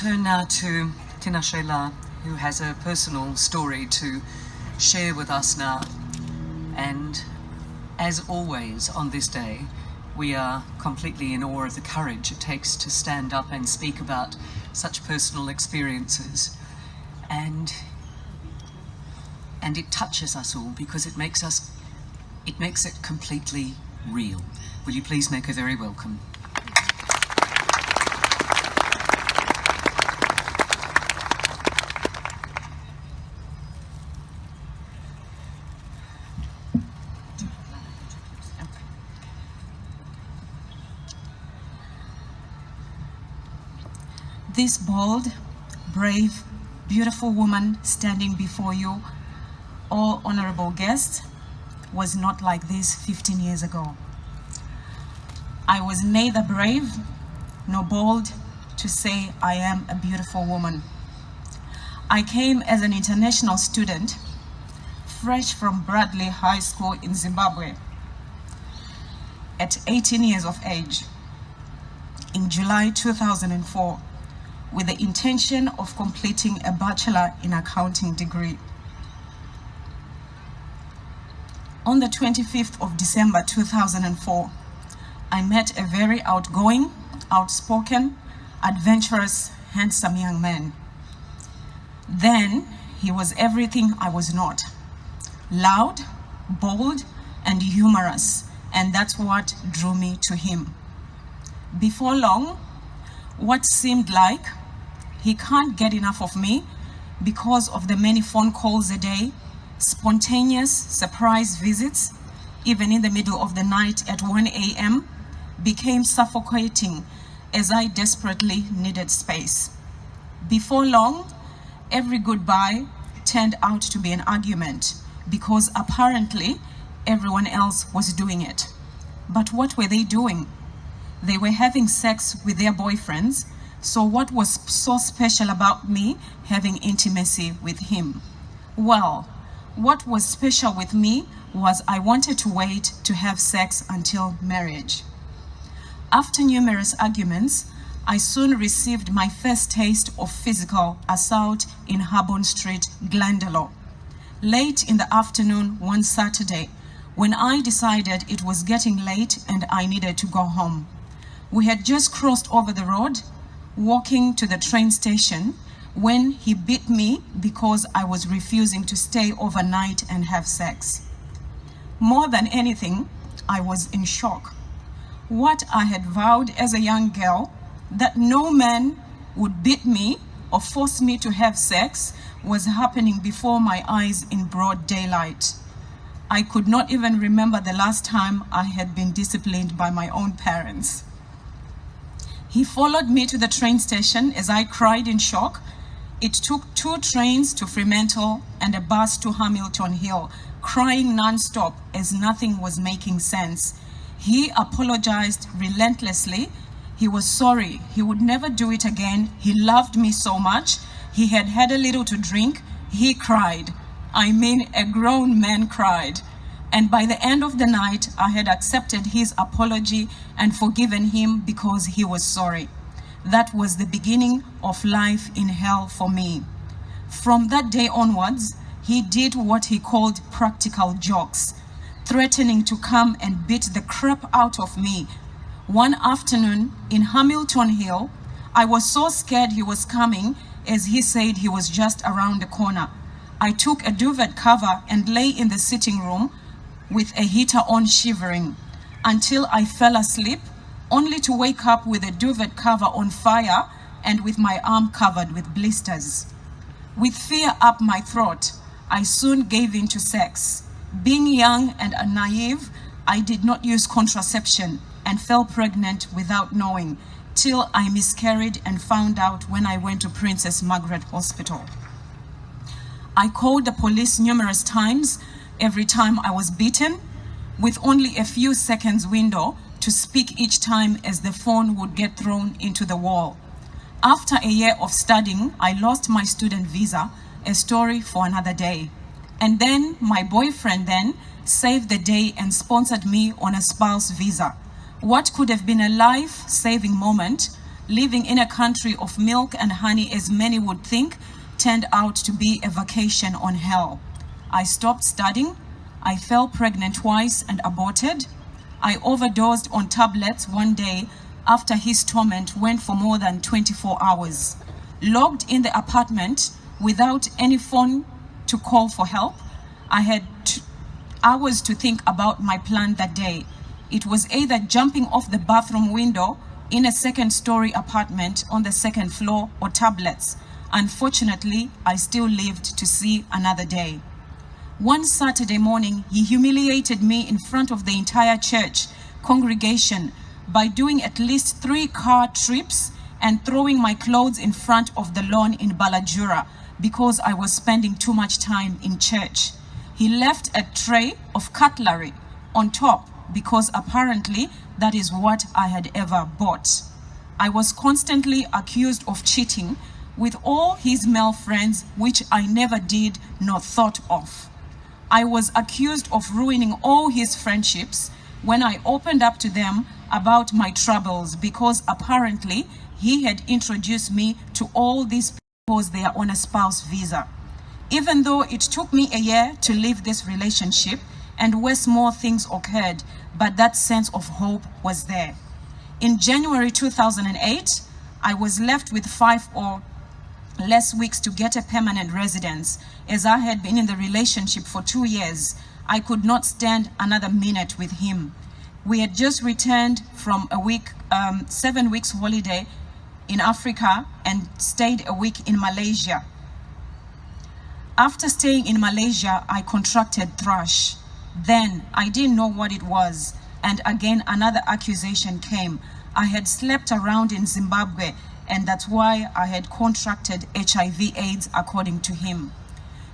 turn now to Tinashe, who has a personal story to share with us now. And as always on this day, we are completely in awe of the courage it takes to stand up and speak about such personal experiences. And it touches us all because it makes it completely real. Will you please make her very welcome? This bold, brave, beautiful woman standing before you, all honorable guests, was not like this 15 years ago. I was neither brave nor bold to say I am a beautiful woman. I came as an international student, fresh from Bradley High School in Zimbabwe, at 18 years of age, in July 2004, with the intention of completing a Bachelor in Accounting degree. On the 25th of December 2004, I met a very outgoing, outspoken, adventurous, handsome young man. Then he was everything I was not: loud, bold, and humorous, and that's what drew me to him. Before long, what seemed like he can't get enough of me because of the many phone calls a day, spontaneous surprise visits, even in the middle of the night at 1 a.m., became suffocating as I desperately needed space. Before long, every goodbye turned out to be an argument because apparently everyone else was doing it. But what were they doing? They were having sex with their boyfriends, so what was so special about me having intimacy with him? Well, what was special with me was I wanted to wait to have sex until marriage. After numerous arguments, I soon received my first taste of physical assault in Harbon Street, Glendalough. Late in the afternoon one Saturday, when I decided it was getting late and I needed to go home. We had just crossed over the road, walking to the train station, when he beat me because I was refusing to stay overnight and have sex. More than anything, I was in shock. What I had vowed as a young girl, that no man would beat me or force me to have sex, was happening before my eyes in broad daylight. I could not even remember the last time I had been disciplined by my own parents. He followed me to the train station as I cried in shock. It took 2 trains to Fremantle and a bus to Hamilton Hill, crying non-stop as nothing was making sense. He apologized relentlessly. He was sorry. He would never do it again. He loved me so much. He had had a little to drink. He cried. I mean, a grown man cried. And by the end of the night, I had accepted his apology and forgiven him because he was sorry. That was the beginning of life in hell for me. From that day onwards, he did what he called practical jokes, threatening to come and beat the crap out of me. One afternoon in Hamilton Hill, I was so scared he was coming, as he said he was just around the corner. I took a duvet cover and lay in the sitting room with a heater on, shivering, until I fell asleep, only to wake up with a duvet cover on fire and with my arm covered with blisters. With fear up my throat, I soon gave in to sex. Being young and naive, I did not use contraception and fell pregnant without knowing, till I miscarried and found out when I went to Princess Margaret Hospital. I called the police numerous times. Every time I was beaten, with only a few seconds window to speak each time, as the phone would get thrown into the wall. After a year of studying, I lost my student visa, a story for another day. And then my boyfriend then saved the day and sponsored me on a spouse visa. What could have been a life-saving moment living in a country of milk and honey, as many would think, turned out to be a vacation on hell. I stopped studying. I fell pregnant twice and aborted. I overdosed on tablets one day after his torment went for more than 24 hours. Locked in the apartment without any phone to call for help, I had hours to think about my plan that day. It was either jumping off the bathroom window in a second-story apartment on the second floor or tablets. Unfortunately, I still lived to see another day. One Saturday morning, he humiliated me in front of the entire church congregation by doing at least 3 car trips and throwing my clothes in front of the lawn in Balajura because I was spending too much time in church. He left a tray of cutlery on top because apparently that is what I had ever bought. I was constantly accused of cheating with all his male friends, which I never did nor thought of. I was accused of ruining all his friendships when I opened up to them about my troubles because apparently he had introduced me to all these people because they are on a spouse visa. Even though it took me a year to leave this relationship and where small things occurred, but that sense of hope was there. In January 2008, I was left with 5 or less weeks to get a permanent residence. As I had been in the relationship for 2 years, I could not stand another minute with him. We had just returned from a 7 weeks holiday in Africa and stayed a week in Malaysia. After staying in Malaysia, I contracted thrush. Then I didn't know what it was, and again another accusation came. I had slept around in Zimbabwe, and that's why I had contracted HIV/AIDS, according to him.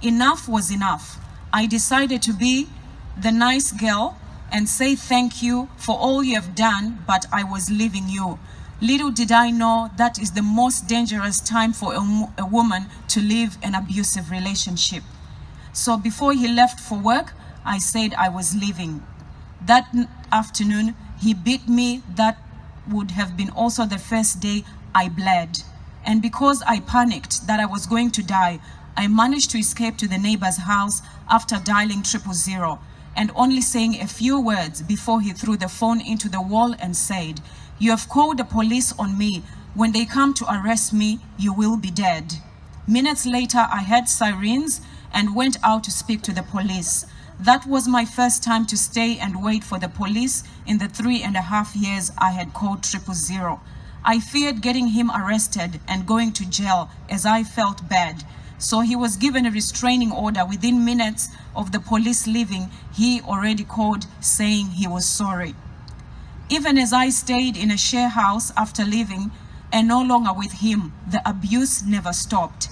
Enough was enough. I decided to be the nice girl and say thank you for all you have done, but I was leaving you. Little did I know that is the most dangerous time for a woman to leave an abusive relationship. So before he left for work, I said I was leaving. That afternoon, he beat me. That would have been also the first day I bled. And because I panicked that I was going to die, I managed to escape to the neighbor's house after dialing 000 and only saying a few words before he threw the phone into the wall and said, "You have called the police on me. When they come to arrest me, you will be dead." Minutes later, I heard sirens and went out to speak to the police. That was my first time to stay and wait for the police in the 3.5 years I had called 000. I feared getting him arrested and going to jail as I felt bad. So he was given a restraining order. Within minutes of the police leaving, he already called saying he was sorry. Even as I stayed in a share house after leaving and no longer with him, the abuse never stopped.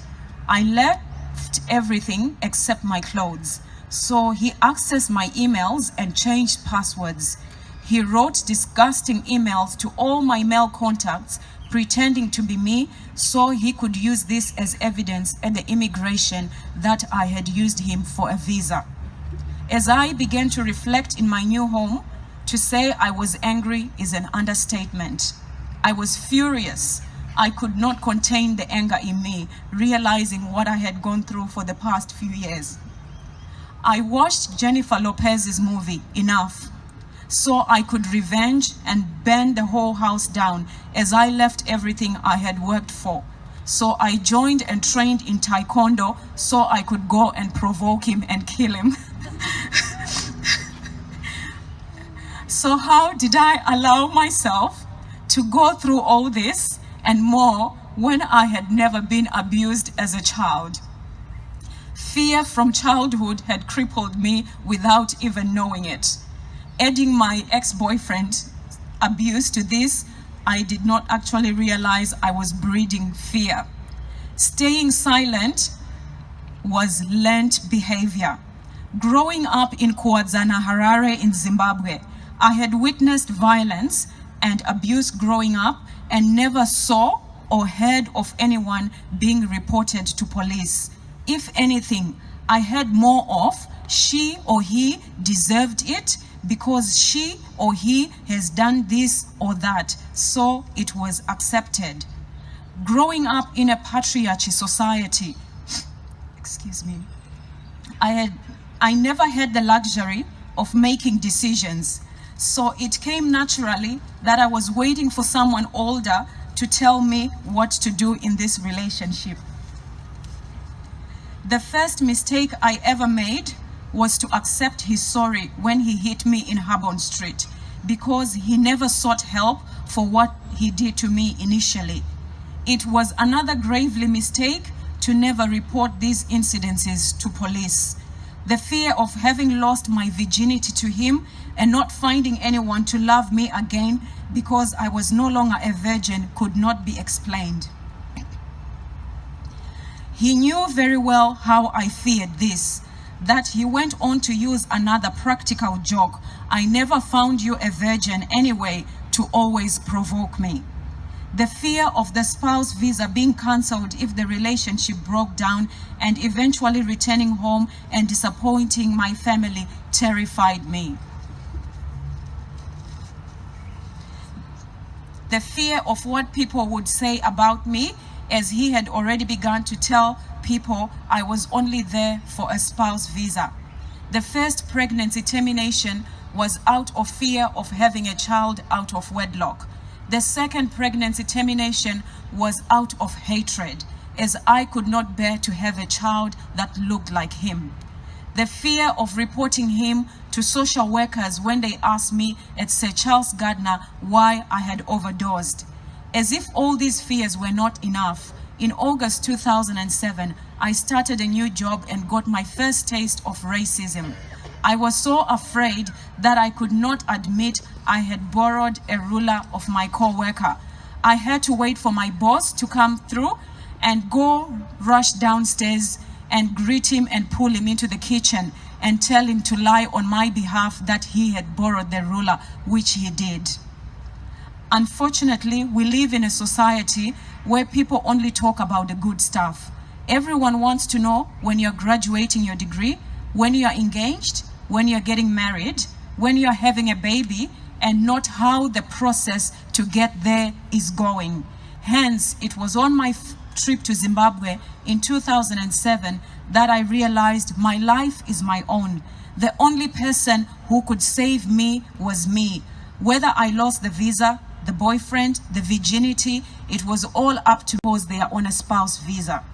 I left everything except my clothes. So he accessed my emails and changed passwords. He wrote disgusting emails to all my male contacts, pretending to be me, so he could use this as evidence at the immigration that I had used him for a visa. As I began to reflect in my new home, to say I was angry is an understatement. I was furious. I could not contain the anger in me, realizing what I had gone through for the past few years. I watched Jennifer Lopez's movie, Enough, so I could revenge and burn the whole house down as I left everything I had worked for. So I joined and trained in Taekwondo so I could go and provoke him and kill him. So how did I allow myself to go through all this and more when I had never been abused as a child? Fear from childhood had crippled me without even knowing it. Adding my ex-boyfriend abuse to this, I did not actually realize I was breeding fear. Staying silent was learned behavior. Growing up in Kwazana, Harare in Zimbabwe, I had witnessed violence and abuse growing up and never saw or heard of anyone being reported to police. If anything, I heard more of she or he deserved it because she or he has done this or that, so it was accepted. Growing up in a patriarchy society, excuse me, I never had the luxury of making decisions. So it came naturally that I was waiting for someone older to tell me what to do in this relationship. The first mistake I ever made was to accept his sorry when he hit me in Habon Street, because he never sought help for what he did to me initially. It was another gravely mistake to never report these incidences to police. The fear of having lost my virginity to him and not finding anyone to love me again because I was no longer a virgin could not be explained. He knew very well how I feared this, that he went on to use another practical joke: "I never found you a virgin anyway," to always provoke me. The fear of the spouse visa being cancelled if the relationship broke down and eventually returning home and disappointing my family terrified me. The fear of what people would say about me, as he had already begun to tell people I was only there for a spouse visa. The first pregnancy termination was out of fear of having a child out of wedlock. The second pregnancy termination was out of hatred, as I could not bear to have a child that looked like him. The fear of reporting him to social workers when they asked me at Sir Charles Gardner why I had overdosed. As if all these fears were not enough, in August 2007, I started a new job and got my first taste of racism. I was so afraid that I could not admit I had borrowed a ruler of my co-worker. I had to wait for my boss to come through and rush downstairs and greet him and pull him into the kitchen and tell him to lie on my behalf that he had borrowed the ruler, which he did. Unfortunately, we live in a society where people only talk about the good stuff. Everyone wants to know when you're graduating your degree, when you're engaged, when you're getting married, when you're having a baby, and not how the process to get there is going. Hence, it was on my trip to Zimbabwe in 2007 that I realized my life is my own. The only person who could save me was me. Whether I lost the visa, the boyfriend, the virginity, it was all up to those they are on a spouse visa.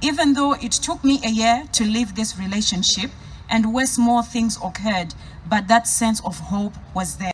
Even though it took me a year to leave this relationship and where small things occurred, but that sense of hope was there.